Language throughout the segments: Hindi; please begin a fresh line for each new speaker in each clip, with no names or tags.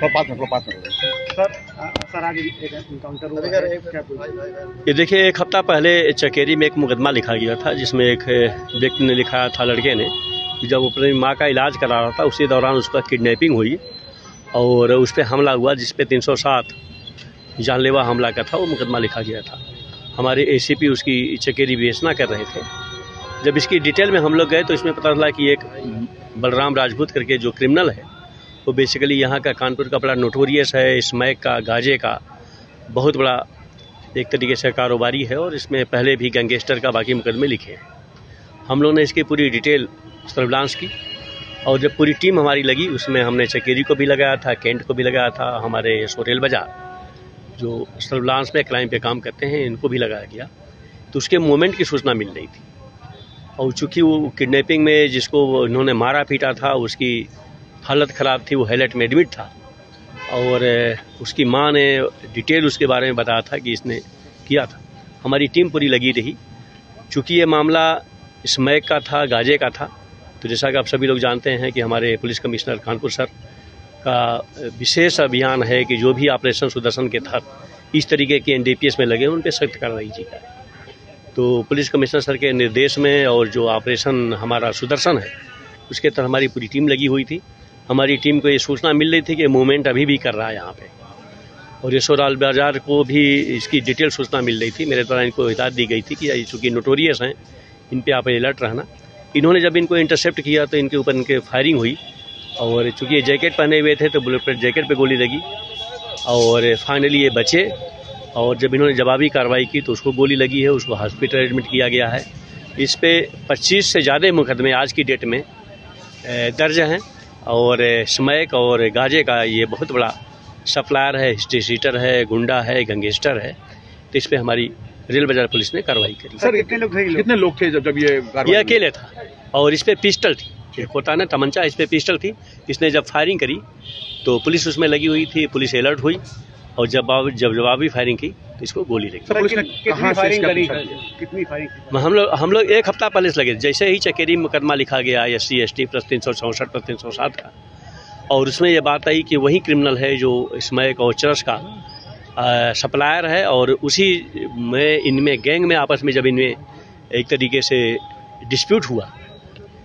सर आज इनकाउंटर हुआ।
ये देखिए, एक हफ्ता पहले चकेरी में एक मुकदमा लिखा गया था, जिसमें एक व्यक्ति ने लिखा था, लड़के ने, कि जब अपनी माँ का इलाज करा रहा था उसी दौरान उसका किडनैपिंग हुई और उस पर हमला हुआ, जिस पे 307 जानलेवा हमला का था वो मुकदमा लिखा गया था। हमारे एसीपी उसकी चकेरी विवेचना कर रहे थे। जब इसकी डिटेल में हम लोग गए तो इसमें पता चला कि एक बलराम राजपूत करके जो क्रिमिनल है वो बेसिकली यहाँ का कानपुर का बड़ा नोटोरियस है, स्मैक का, गांजे का बहुत बड़ा एक तरीके से कारोबारी है और इसमें पहले भी गैंगस्टर का बाकी मुकदमे लिखे हैं। हम लोग ने इसकी पूरी डिटेल सर्विलांस की और जब पूरी टीम हमारी लगी उसमें हमने चकेरी को भी लगाया था, कैंट को भी लगाया था, हमारे सोरेल बाजार जो सर्विलांस में क्राइम पे काम करते हैं इनको भी लगाया गया। तो उसके मूवमेंट की सूचना मिल रही थी और चूँकि वो किडनैपिंग में जिसको उन्होंने मारा पीटा था उसकी हालत ख़राब थी, वो हाईलाइट में एडमिट था और उसकी माँ ने डिटेल उसके बारे में बताया था कि इसने किया था। हमारी टीम पूरी लगी रही। चूँकि ये मामला स्मैक का था, गांजे का था, तो जैसा कि आप सभी लोग जानते हैं कि हमारे पुलिस कमिश्नर कानपुर सर का विशेष अभियान है कि जो भी ऑपरेशन सुदर्शन के तहत इस तरीके के एनडीपीएस में लगे उन पर सख्त कार्रवाई की जाए। तो पुलिस कमिश्नर सर के निर्देश में और जो ऑपरेशन हमारा सुदर्शन है उसके तहत हमारी पूरी टीम लगी हुई थी। हमारी टीम को ये सूचना मिल रही थी कि मूवमेंट अभी भी कर रहा है यहाँ पे और ये सोरेल बाजार को भी इसकी डिटेल सूचना मिल रही थी। मेरे द्वारा इनको हिदायत दी गई थी कि चूँकि नोटोरियस हैं इन पे आप अलर्ट रहना। इन्होंने जब इनको इंटरसेप्ट किया तो इनके ऊपर इनके फायरिंग हुई और चूँकि ये जैकेट पहने हुए थे तो बुलेट प्रूफ जैकेट पे गोली लगी और फाइनली ये बचे और जब इन्होंने जवाबी कार्रवाई की तो उसको गोली लगी है, उसको हॉस्पिटल एडमिट किया गया है। इस पे 25 से ज़्यादा मुकदमे आज की डेट में दर्ज हैं और स्मैक और गांजे का ये बहुत बड़ा सप्लायर है, हिस्ट्रीशीटर है, गुंडा है, गैंगस्टर है। तो इस पर हमारी रेल बाजार पुलिस ने कार्रवाई करी।
सर कितने लोग थे जब
ये अकेले था और इस पर पिस्टल थी, एक होता ना तमंचा, इस पर पिस्टल थी। इसने जब फायरिंग करी तो पुलिस उसमें लगी हुई थी, पुलिस अलर्ट हुई और जब जवाबी फायरिंग की तो इसको गोली लगी।
कितनी फायरिंग करी?
हम लोग एक हफ्ता पहले से लगे, जैसे ही चकेरी मुकदमा लिखा गया SC ST प्लस 364 प्लस 307 का और उसमें ये बात आई कि वही क्रिमिनल है जो स्मैक और चरस का सप्लायर है और उसी में इनमें गैंग में आपस में जब इनमें एक तरीके से डिस्प्यूट हुआ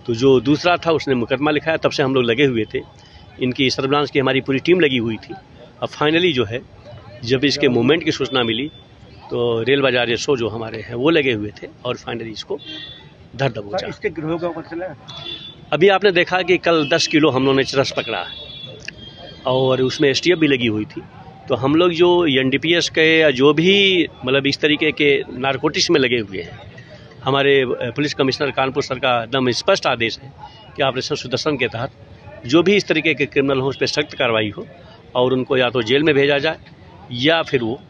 तो जो दूसरा था उसने मुकदमा लिखाया। तब से हम लोग लगे हुए थे, इनकी सर्विलांस की हमारी पूरी टीम लगी हुई थी। अब फाइनली जो है जब इसके मूवमेंट की सूचना मिली तो रेल बाजार SO जो हमारे हैं वो लगे हुए थे और फाइनली इसको धर दबोचा।
इसके गिरोह का पता चला?
अभी आपने देखा कि कल 10 किलो हम लोगों ने चरस पकड़ा और उसमें STF भी लगी हुई थी। तो हम लोग जो NDPS के या जो भी मतलब इस तरीके के नारकोटिक्स में लगे हुए हैं, हमारे पुलिस कमिश्नर कानपुर सर का एकदम स्पष्ट आदेश है कि ऑपरेशन सुदर्शन के तहत जो भी इस तरीके के क्रिमिनल हो उस पर सख्त कार्रवाई हो और उनको या तो जेल में भेजा जाए या फिर वो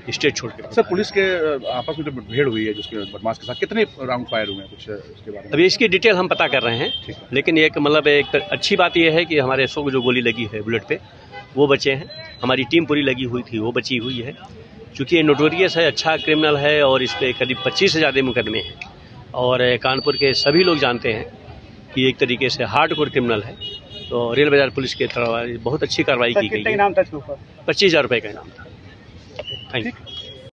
स्टेट छोड़ के।
सर पुलिस के आपस में जो भीड़ हुई है जिसके बदमाश के साथ कितने राउंड फायर हुए हैं कुछ इसके बारे में?
अभी इसकी डिटेल हम पता कर रहे हैं, लेकिन एक मतलब एक अच्छी बात यह है कि हमारे SO को जो गोली लगी है बुलेट पे वो बचे हैं। हमारी टीम पूरी लगी हुई थी, वो बची हुई है। चूँकि ये नोटोरियस है, अच्छा क्रिमिनल है और इस पर करीब 25 से ज़्यादा मुकदमे हैं और कानपुर के सभी लोग जानते हैं कि एक तरीके से हार्डकोर क्रिमिनल है। तो रेल बाजार पुलिस के तरफ बहुत अच्छी कार्रवाई की गई है। 25,000 रुपये का इनाम था। Thank you.